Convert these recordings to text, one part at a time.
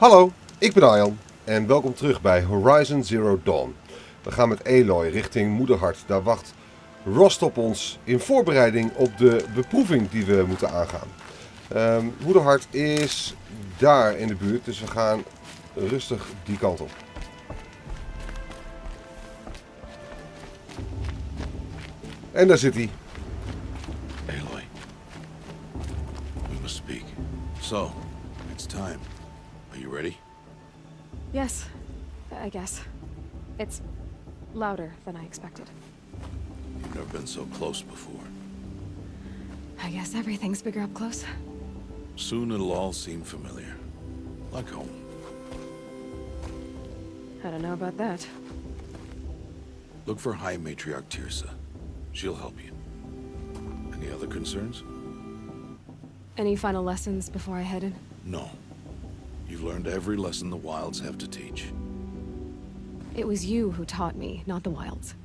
Hallo, ik ben Arjan en welkom terug bij Horizon Zero Dawn. We gaan met Aloy richting Moederhart. Daar wacht Rost op ons in voorbereiding op de beproeving die we moeten aangaan. Moederhart is daar in de buurt, dus we gaan rustig die kant op. En daar zit hij. Aloy, we must speak. So, it's time. Are you ready? Yes, I guess. It's louder than I expected. You've never been so close before. I guess everything's bigger up close. Soon it'll all seem familiar. Like home. I don't know about that. Look for High Matriarch Tirsa. She'll help you. Any other concerns? Any final lessons before I head in? No. You've learned every lesson the wilds have to teach. It was you who taught me, not the wilds.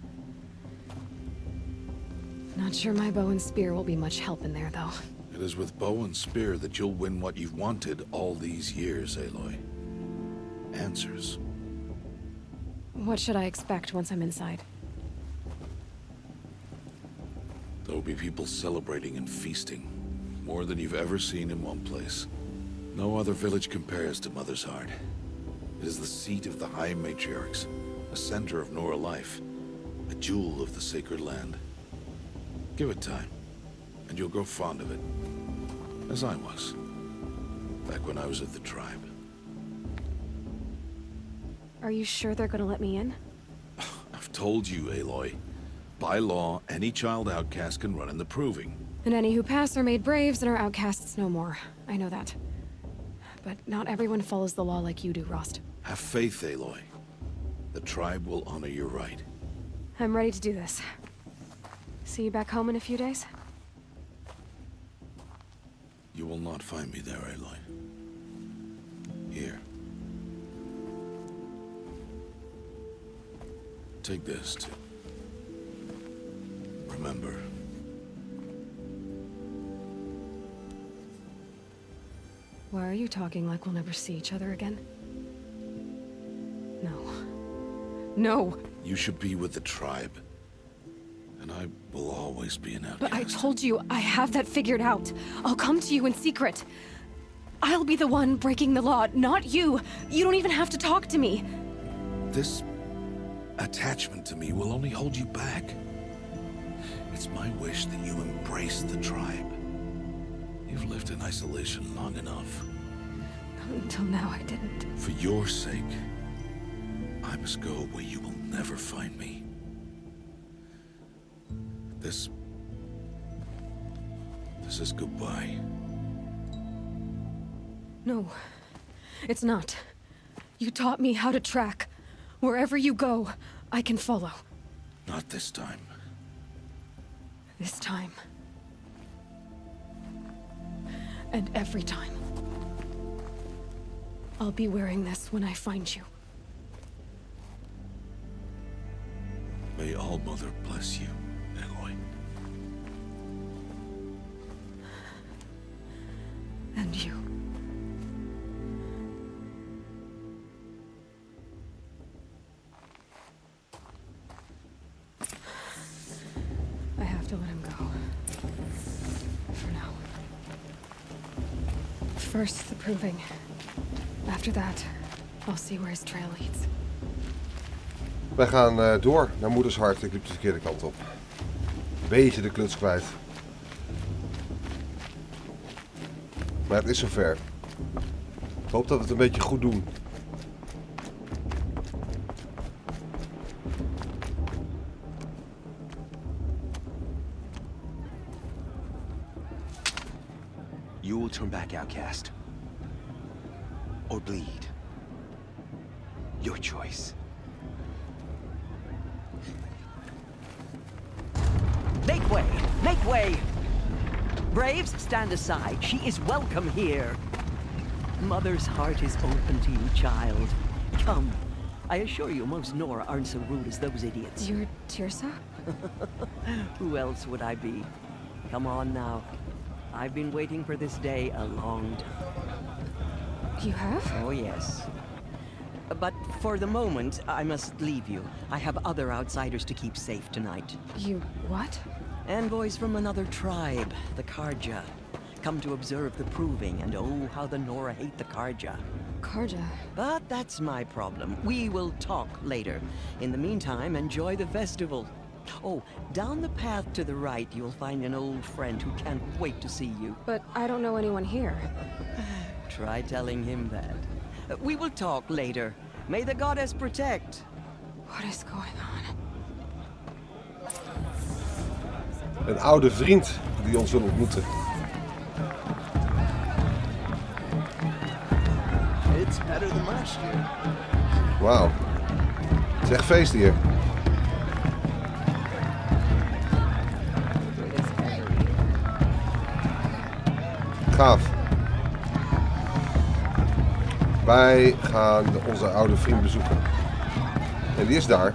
Not sure my bow and spear will be much help in there, though. It is with bow and spear that you'll win what you've wanted all these years, Aloy. Answers. What should I expect once I'm inside? There will be people celebrating and feasting. More than you've ever seen in one place. No other village compares to Moederhart. It is the seat of the High Matriarchs, a center of Nora life, a jewel of the sacred land. Give it time, and you'll grow fond of it. As I was, back when I was of the tribe. Are you sure they're gonna let me in? I've told you, Aloy. By law, any child outcast can run in the proving. And any who pass are made braves and are outcasts no more. I know that. But not everyone follows the law like you do, Rost. Have faith, Aloy. The tribe will honor your right. I'm ready to do this. See you back home in a few days? You will not find me there, Aloy. Here. Take this, too. Remember. Why are you talking like we'll never see each other again? No. No! You should be with the tribe. And I will always be an outcast. But I told you, I have that figured out. I'll come to you in secret. I'll be the one breaking the law, not you. You don't even have to talk to me. This attachment to me will only hold you back. It's my wish that you embrace the tribe. You've lived in isolation long enough. Until now, I didn't. For your sake, I must go where you will never find me. This is goodbye. No, it's not. You taught me how to track. Wherever you go, I can follow. Not this time. This time. And every time. I'll be wearing this when I find you. May All Mother bless you, Aloy. And you. I have to let him go. For now. First, the proving. After that, I'll see where his trail leads. Wij gaan door naar Moederhart. Ik liep de verkeerde kant op. Beetje de kluts kwijt. Maar het is zover. Ik hoop dat we het een beetje goed doen. You will turn back, outcast. Or bleed. Your choice. Make way! Make way! Braves, stand aside. She is welcome here. Mother's heart is open to you, child. Come. I assure you, most Nora aren't so rude as those idiots. You're Tirsa? Who else would I be? Come on now. I've been waiting for this day a long time. You have? Oh, yes. But for the moment, I must leave you. I have other outsiders to keep safe tonight. You what? Envoys from another tribe, the Karja. Come to observe the proving, and oh, how the Nora hate the Karja. Karja. But that's my problem. We will talk later. In the meantime, enjoy the festival. Oh, down the path to the right, you'll find an old friend who can't wait to see you. But I don't know anyone here. Try telling him that. We will talk later. May the goddess protect. What is going on? Een oude vriend die ons wil ontmoeten. It's better than last year. Wauw. Het is echt feest hier. Gaaf. Wij gaan onze oude vriend bezoeken. En die is daar.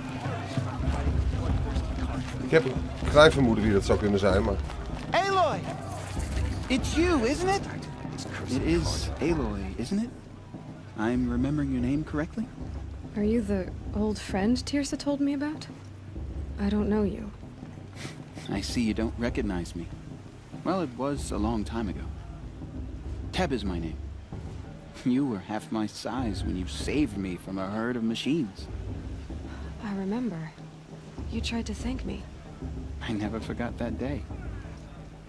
Ik heb een klein vermoeden wie dat zou kunnen zijn, maar... Aloy! It's you, isn't it? It is Aloy, isn't it? I'm remembering your name correctly? Are you the old friend Tirsa told me about? I don't know you. I see you don't recognize me. Well, it was a long time ago. Teb is my name. You were half my size when you saved me from a herd of machines. I remember. You tried to thank me. I never forgot that day.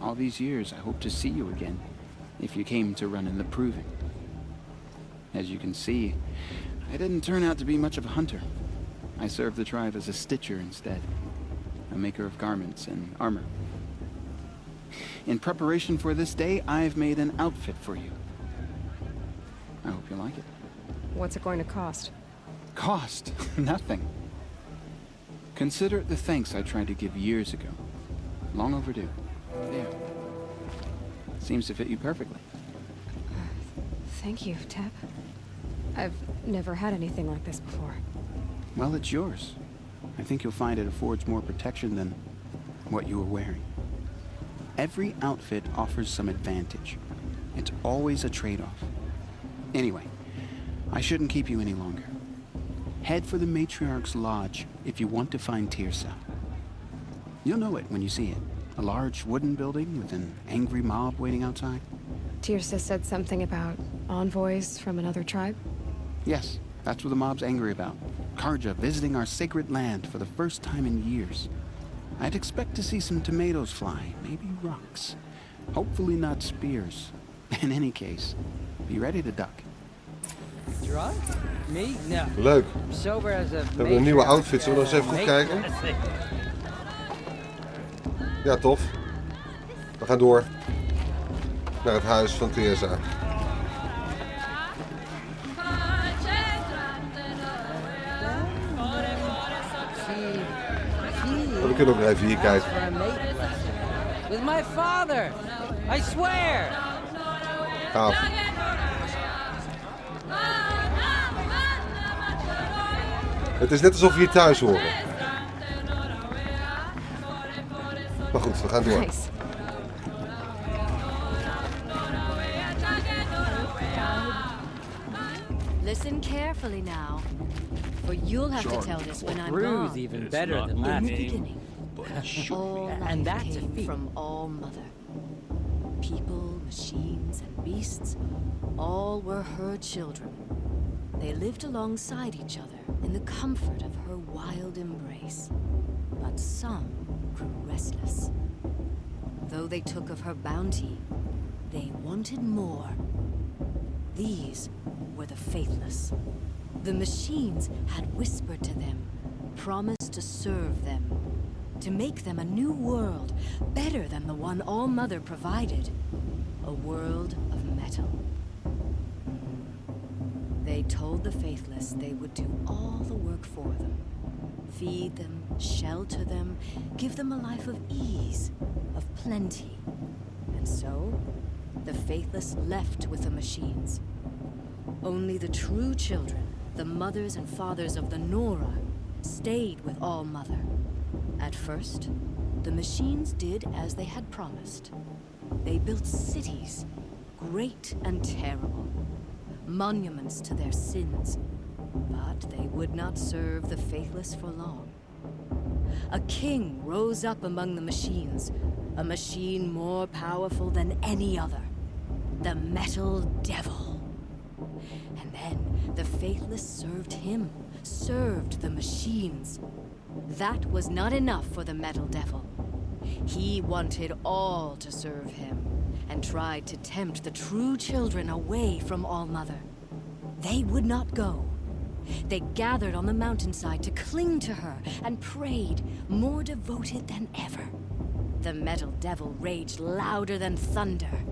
All these years, I hope to see you again, if you came to run in the proving. As you can see, I didn't turn out to be much of a hunter. I served the tribe as a stitcher instead, a maker of garments and armor. In preparation for this day, I've made an outfit for you. I hope you like it. What's it going to cost? Cost? Nothing. Consider it the thanks I tried to give years ago. Long overdue. There. Seems to fit you perfectly. Thank you, Teb. I've never had anything like this before. Well, it's yours. I think you'll find it affords more protection than what you were wearing. Every outfit offers some advantage. It's always a trade-off. Anyway, I shouldn't keep you any longer. Head for the Matriarch's Lodge if you want to find Tirsa. You'll know it when you see it. A large wooden building with an angry mob waiting outside. Tirsa said something about envoys from another tribe? Yes, that's what the mob's angry about. Karja visiting our sacred land for the first time in years. I'd expect to see some tomatoes fly, maybe rocks. Hopefully not spears. In any case, be ready to duck. Drunk? Me? No. Leuk. Sober as a We hebben een nieuwe outfit. Zullen we eens even goed kijken? Ja, tof. We gaan door naar het huis van Tirsa. We kunnen ook nog even hier kijken. With my father. I swear. Gaaf. Het is net alsof we hier thuis horen. Maar goed, we gaan door. Nice. Listen carefully now, for you'll have to tell this when I'm Brew's gone. even better than In last the name. beginning, all And life that's a came feat. from All Mother. People, machines, and beasts, all were her children. They lived alongside each other in the comfort of her wild embrace. But some grew restless. Though they took of her bounty, they wanted more. These were the faithless. The machines had whispered to them, promised to serve them, to make them a new world, better than the one All Mother provided. A world of metal. They told the faithless they would do all the work for them. Feed them, shelter them, give them a life of ease, of plenty. And so, the faithless left with the machines. Only the true children, the mothers and fathers of the Nora, stayed with All Mother. At first, the machines did as they had promised. They built cities, great and terrible. monuments to their sins. But they would not serve the faithless for long. A king rose up among the machines, a machine more powerful than any other. The Metal Devil. And then the faithless served him, served the machines. That was not enough for the Metal Devil. He wanted all to serve him, and tried to tempt the true children away from All-Mother. They would not go. They gathered on the mountainside to cling to her and prayed, more devoted than ever. The Metal Devil raged louder than thunder.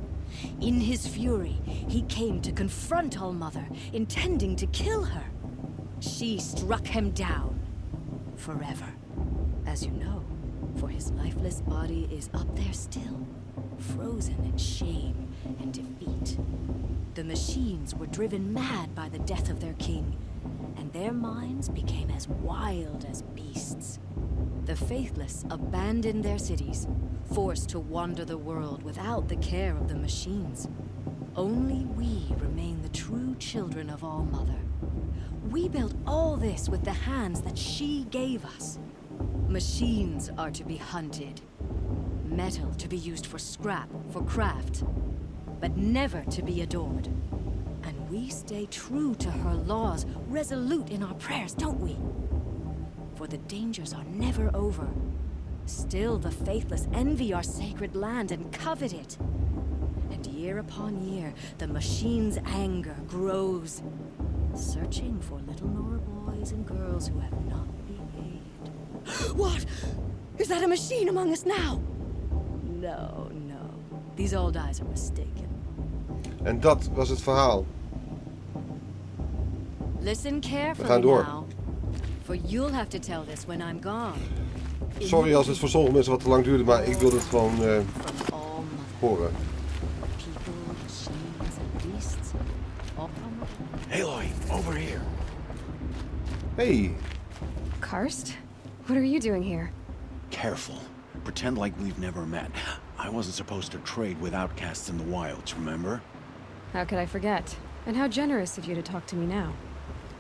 In his fury, he came to confront All-Mother, intending to kill her. She struck him down. Forever. As you know, for his lifeless body is up there still, frozen in shame and defeat. The machines were driven mad by the death of their king, and their minds became as wild as beasts. The faithless abandoned their cities, forced to wander the world without the care of the machines. Only we remain the true children of All-Mother. We built all this with the hands that she gave us. Machines are to be hunted. Metal to be used for scrap, for craft. But never to be adored. And we stay true to her laws, resolute in our prayers, don't we? For the dangers are never over. Still the faithless envy our sacred land and covet it. And year upon year, the machine's anger grows, searching for little Nora boys and girls who have not behaved. What? Is that a machine among us now? No, no. These old eyes are mistaken. En dat was het verhaal. Listen We carefully gaan door. now. For you'll have to tell this when I'm gone. Sorry als het voor sommige mensen wat te lang duurde, maar ik wilde het gewoon From all mother. horen. People, machines, and beasts. All from Aloy, over here. Hey, Karst? What are you doing here? Careful. Pretend like we've never met. I wasn't supposed to trade with outcasts in the wilds, remember? How could I forget? And how generous of you to talk to me now.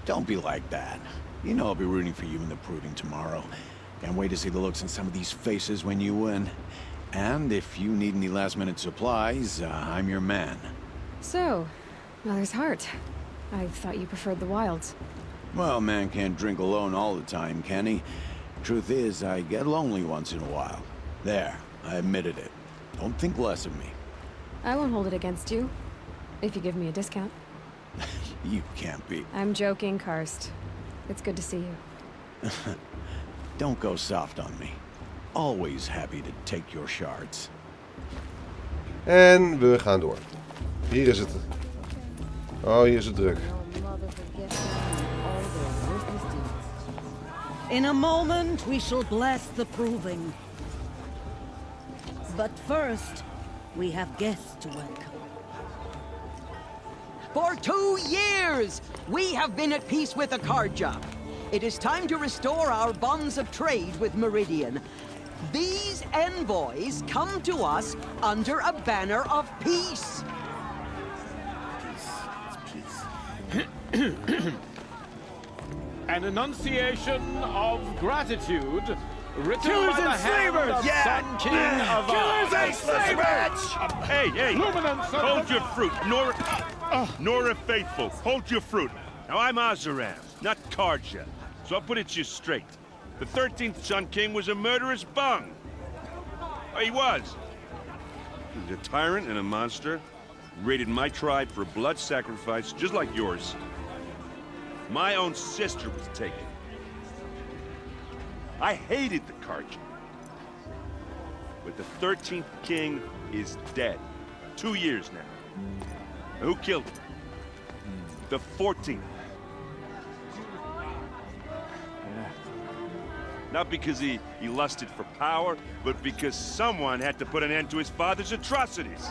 Don't be like that. You know I'll be rooting for you in the proving tomorrow. Can't wait to see the looks on some of these faces when you win. And if you need any last-minute supplies, I'm your man. So, Mother's Heart. I thought you preferred the wilds. Well, man can't drink alone all the time, can he? Truth is, I get lonely once in a while. There, I admitted it. Don't think less of me. I won't hold it against you. If you give me a discount. You can't be. I'm joking, Karst. It's good to see you. Don't go soft on me. Always happy to take your shards. en we gaan door. Hier is het. Oh, hier is het druk. In a moment, we shall bless the proving. But first, we have guests to welcome. For 2 years, we have been at peace with Akarja. It is time to restore our bonds of trade with Meridian. These envoys come to us under a banner of peace. An enunciation of gratitude written Killers by the and hand slavers! of Yeah! Sun King of Killers and slavers! Hey, hey! Luminance of Hold the- your fruit, Nora Faithful. Hold your fruit. Now I'm Azaram, not Karja, so I'll put it to you straight. The 13th Sun King was a murderous bung. Oh, he was. He was a tyrant and a monster. Raided my tribe for blood sacrifice, just like yours. My own sister was taken. I hated the Karja. But the 13th king is dead. 2 years now. And who killed him? The 14th. Not because he lusted for power, but because someone had to put an end to his father's atrocities.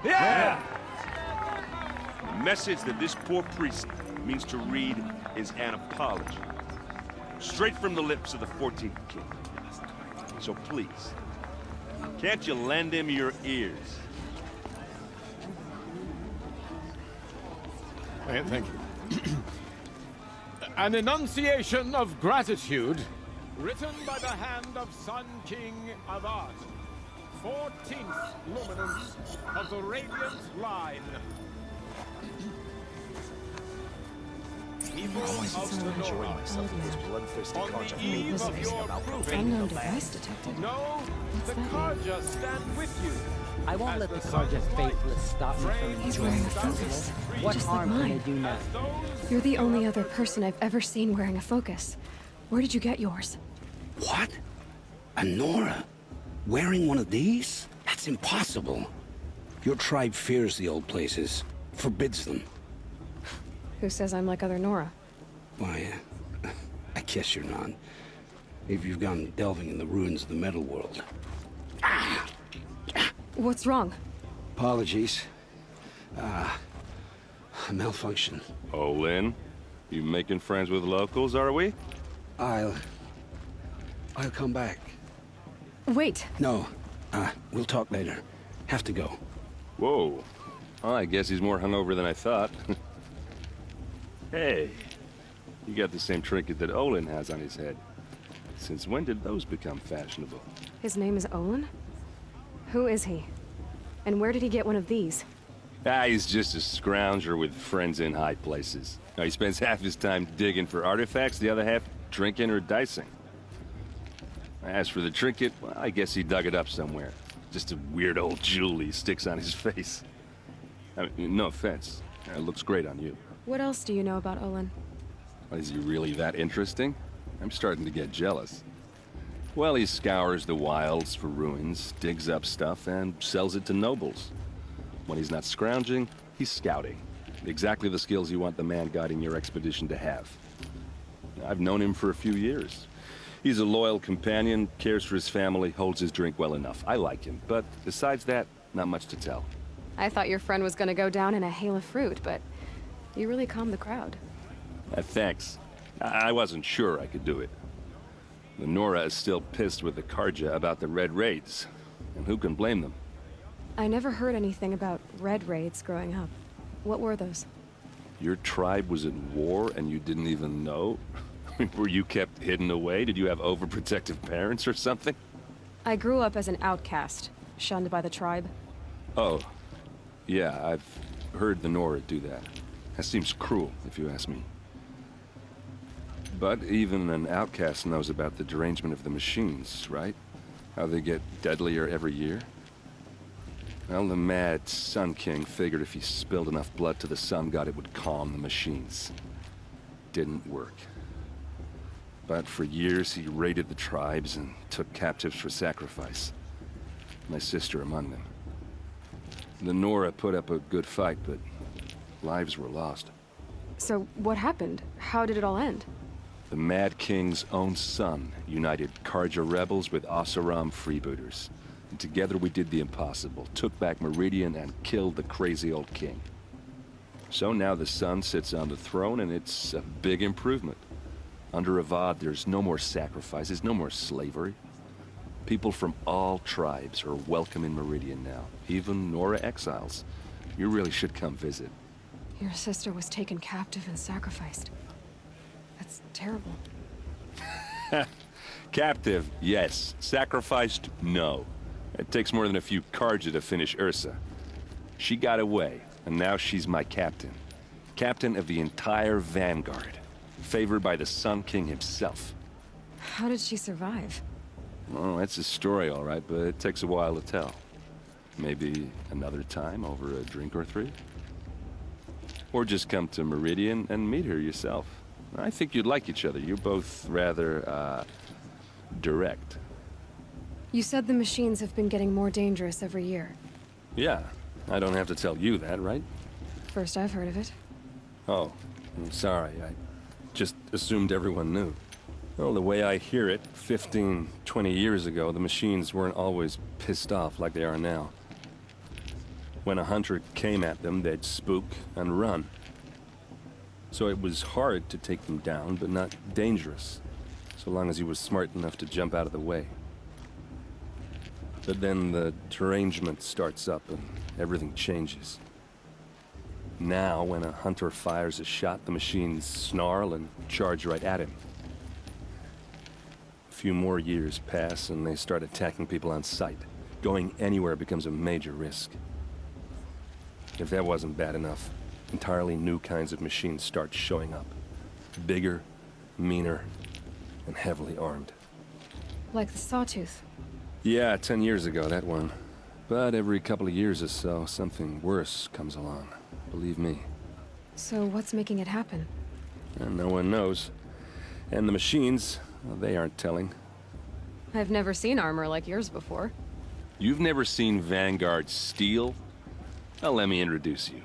Yeah! The message that this poor priest means to read is an apology. Straight from the lips of the 14th king. So please, can't you lend him your ears? Thank you. An enunciation of gratitude, written by the hand of Sun King Avad, 14th luminance of the Radiant Line. People of the Nora, on the eve of your proving, Unknown device detected. know What's the that mean? Karja stand with you. I won't As let the the Karja sun's light faithless stop me from frames He's enjoying wearing a the thousands focus. of trees. What Just like harm can I mine. do now? As those You're the only other person I've ever seen wearing a focus. Where did you get yours? What? A Nora? Wearing one of these? That's impossible. Your tribe fears the old places, forbids them. Who says I'm like other Nora? Why, I guess you're not. If you've gone delving in the ruins of the metal world. What's wrong? Apologies. A malfunction. Oh, Lynn, you making friends with locals, are we? I'll come back. Wait. No, we'll talk later. Have to go. Whoa. Oh, I guess he's more hungover than I thought. Hey, you got the same trinket that Olin has on his head. Since when did those become fashionable? His name is Olin? Who is he? And where did he get one of these? He's just a scrounger with friends in high places. Now, he spends half his time digging for artifacts, the other half drinking or dicing. As for the trinket, well, I guess he dug it up somewhere. Just a weird old jewel he sticks on his face. I mean, no offense. It looks great on you. What else do you know about Olin? Is he really that interesting? I'm starting to get jealous. Well, he scours the wilds for ruins, digs up stuff, and sells it to nobles. When he's not scrounging, he's scouting. Exactly the skills you want the man guiding your expedition to have. I've known him for a few years. He's a loyal companion, cares for his family, holds his drink well enough. I like him, but besides that, not much to tell. I thought your friend was gonna go down in a hail of fruit, but you really calmed the crowd. Thanks. I wasn't sure I could do it. The Nora is still pissed with the Karja about the Red Raids, and who can blame them? I never heard anything about red raids growing up. What were those? Your tribe was at war and you didn't even know? Were you kept hidden away? Did you have overprotective parents or something? I grew up as an outcast, shunned by the tribe. Oh, yeah, I've heard the Nora do that. That seems cruel, if you ask me. But even an outcast knows about the derangement of the machines, right? How they get deadlier every year? Well, the mad Sun King figured if he spilled enough blood to the Sun God, it would calm the machines. Didn't work. But for years, he raided the tribes and took captives for sacrifice. My sister among them. The Nora put up a good fight, but lives were lost. So what happened? How did it all end? The Mad King's own son united Karja rebels with Oseram freebooters. And together we did the impossible, took back Meridian and killed the crazy old king. So now the son sits on the throne and it's a big improvement. Under Avad, there's no more sacrifices, no more slavery. People from all tribes are welcome in Meridian now, even Nora exiles. You really should come visit. Your sister was taken captive and sacrificed. That's terrible. Captive, yes. Sacrificed, no. It takes more than a few Karja to finish Ursa. She got away, and now she's my captain. Captain of the entire Vanguard. Favored by the Sun King himself. How did she survive? Well, that's a story, all right, but it takes a while to tell. Maybe another time over a drink or three? Or just come to Meridian and meet her yourself. I think you'd like each other. You're both rather, direct. You said the machines have been getting more dangerous every year. Yeah, I don't have to tell you that, right? First I've heard of it. Oh, I'm sorry. I just assumed everyone knew. Well, the way I hear it, 15, 20 years ago, the machines weren't always pissed off like they are now. When a hunter came at them, they'd spook and run. So it was hard to take them down, but not dangerous, so long as he was smart enough to jump out of the way. But then the derangement starts up and everything changes. Now, when a hunter fires a shot, the machines snarl and charge right at him. A few more years pass and they start attacking people on sight. Going anywhere becomes a major risk. If that wasn't bad enough, entirely new kinds of machines start showing up. Bigger, meaner, and heavily armed. Like the Sawtooth. Yeah, 10 years ago, that one. But every couple of years or so, something worse comes along. Believe me. So what's making it happen? And no one knows. And the machines, well, they aren't telling. I've never seen armor like yours before. You've never seen Vanguard steel? Well, let me introduce you.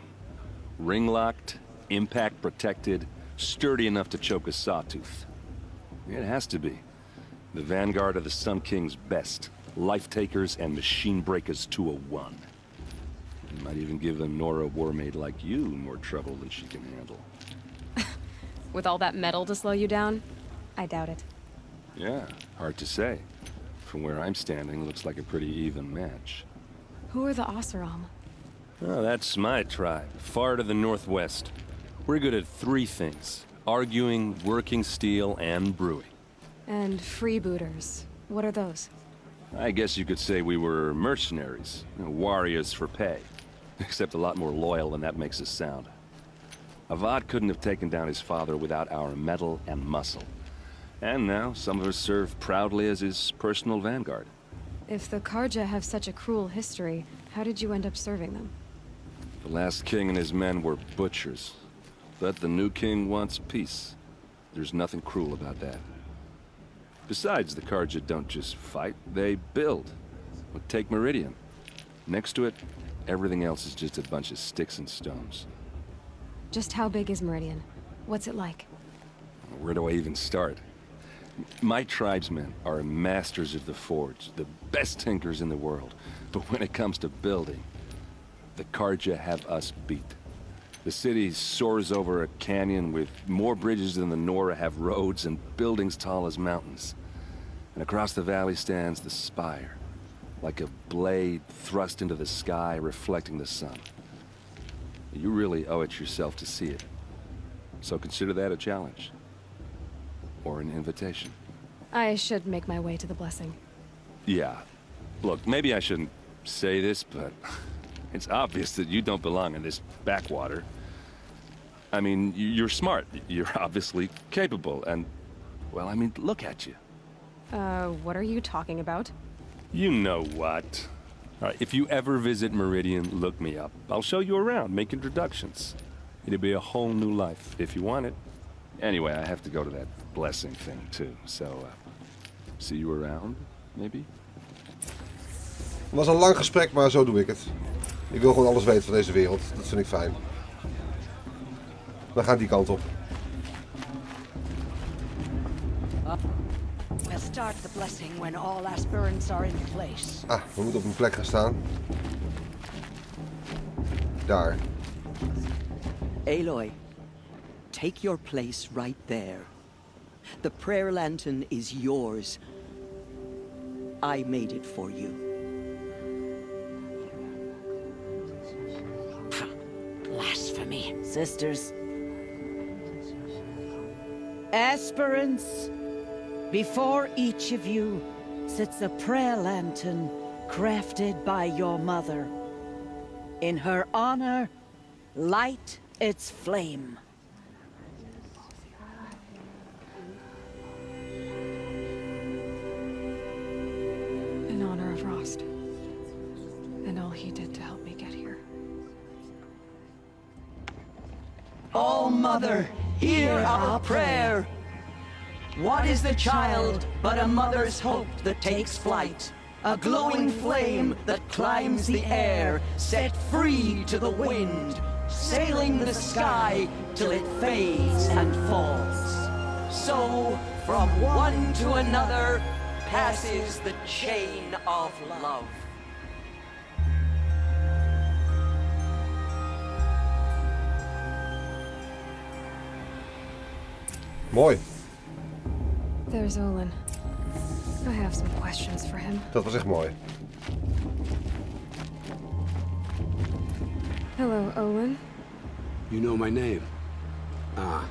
Ring-locked, impact-protected, sturdy enough to choke a sawtooth. It has to be. The Vanguard of the Sun King's best. Life-takers and machine breakers to a one. You might even give a Nora warmaid like you more trouble than she can handle. With all that metal to slow you down? I doubt it. Yeah, hard to say. From where I'm standing, looks like a pretty even match. Who are the Oseram? Oh, that's my tribe, far to the northwest. We're good at three things. Arguing, working steel, and brewing. And freebooters. What are those? I guess you could say we were mercenaries. Warriors for pay. Except a lot more loyal than that makes us sound. Avad couldn't have taken down his father without our metal and muscle. And now, some of us serve proudly as his personal vanguard. If the Karja have such a cruel history, how did you end up serving them? The last king and his men were butchers. But the new king wants peace. There's nothing cruel about that. Besides, the Karja don't just fight, they build. Well, take Meridian. Next to it, everything else is just a bunch of sticks and stones. Just how big is Meridian? What's it like? Where do I even start? My tribesmen are masters of the forge, the best tinkers in the world. But when it comes to building, the Karja have us beat. The city soars over a canyon with more bridges than the Nora have roads and buildings tall as mountains. And across the valley stands the spire, like a blade thrust into the sky reflecting the sun. You really owe it yourself to see it. So consider that a challenge. Or an invitation. I should make my way to the blessing. Yeah. Look, maybe I shouldn't say this, but it's obvious that you don't belong in this backwater. I mean, you're smart. You're obviously capable, and... well, I mean, look at you. What are you talking about? You know what. All right, if you ever visit Meridian, look me up. I'll show you around, make introductions. It'll be a whole new life, if you want it. Anyway, I have to go to that blessing thing, too. So, see you around, maybe? Het was een lang gesprek, maar zo doe ik het. Ik wil gewoon alles weten van deze wereld. Dat vind ik fijn. We gaan die kant op. We'll start the blessing when all aspirants are in place. Ah, we moeten op een plek gaan staan. Daar. Aloy, take your place right there. The prayer lantern is yours. I made it for you. Blasphemy, sisters. Aspirants, before each of you sits a prayer lantern crafted by your mother. In her honor, light its flame. In honor of Rost. And all he did to help me get here. Oh, Mother, hear our prayer. What is the child but a mother's hope that takes flight? A glowing flame that climbs the air, set free to the wind, sailing the sky till it fades and falls. So, from one to another, passes the chain of love. Mooi. There's Olin. I have some questions for him. Dat was echt mooi. Hello, Olin. You know my name? Ah,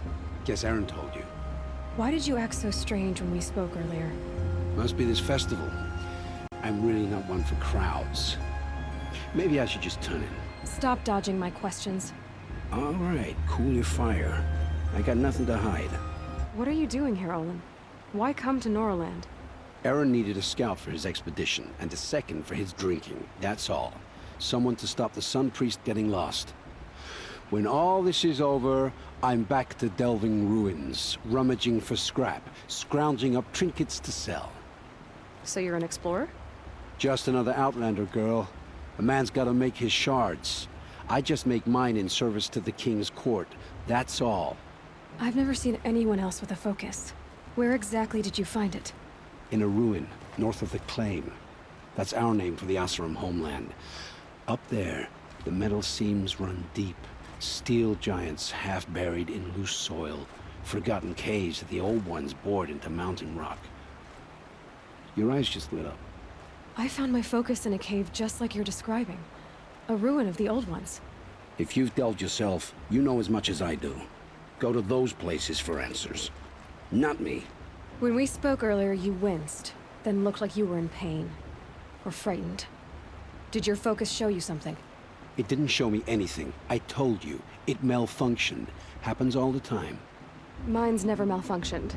guess Aaron told you. Why did you act so strange when we spoke earlier? Must be this festival. I'm really not one for crowds. Maybe I should just turn in. Stop dodging my questions. All right, cool your fire. I got nothing to hide. What are you doing here, Olin? Why come to Norland? Aaron needed a scout for his expedition, and a second for his drinking. That's all. Someone to stop the Sun Priest getting lost. When all this is over, I'm back to delving ruins, rummaging for scrap, scrounging up trinkets to sell. So you're an explorer? Just another Outlander, girl. A man's gotta make his shards. I just make mine in service to the King's court. That's all. I've never seen anyone else with a focus. Where exactly did you find it? In a ruin, north of the Claim. That's our name for the Oseram homeland. Up there, the metal seams run deep. Steel giants half buried in loose soil. Forgotten caves that the old ones bored into mountain rock. Your eyes just lit up. I found my focus in a cave just like you're describing. A ruin of the old ones. If you've delved yourself, you know as much as I do. Go to those places for answers. Not me. When we spoke earlier, you winced, then looked like you were in pain. Or frightened. Did your focus show you something? It didn't show me anything. I told you. It malfunctioned. Happens all the time. Mine's never malfunctioned,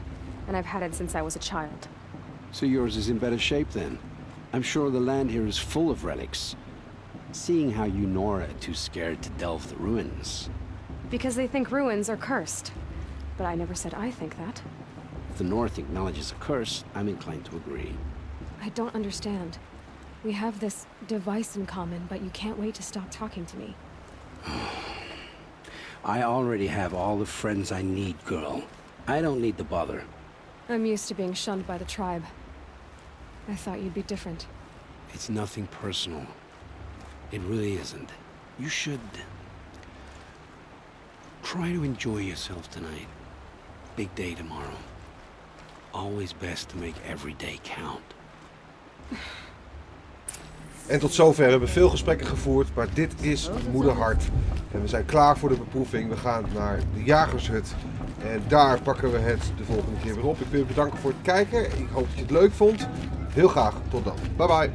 and I've had it since I was a child. So yours is in better shape then. I'm sure the land here is full of relics. Seeing how you Nora are too scared to delve the ruins. Because they think ruins are cursed. But I never said I think that. If the North acknowledges a curse, I'm inclined to agree. I don't understand. We have this device in common, but you can't wait to stop talking to me. I already have all the friends I need, girl. I don't need the bother. I'm used to being shunned by the tribe. I thought you'd be different. It's nothing personal. It really isn't. You should... try to enjoy yourself tonight. Big day tomorrow. Always best to make every day count. En tot zover hebben we veel gesprekken gevoerd, maar dit is Moederhart. En we zijn klaar voor de beproeving. We gaan naar de jagershut. En daar pakken we het de volgende keer weer op. Ik wil je bedanken voor het kijken. Ik hoop dat je het leuk vond. Heel graag. Tot dan. Bye bye.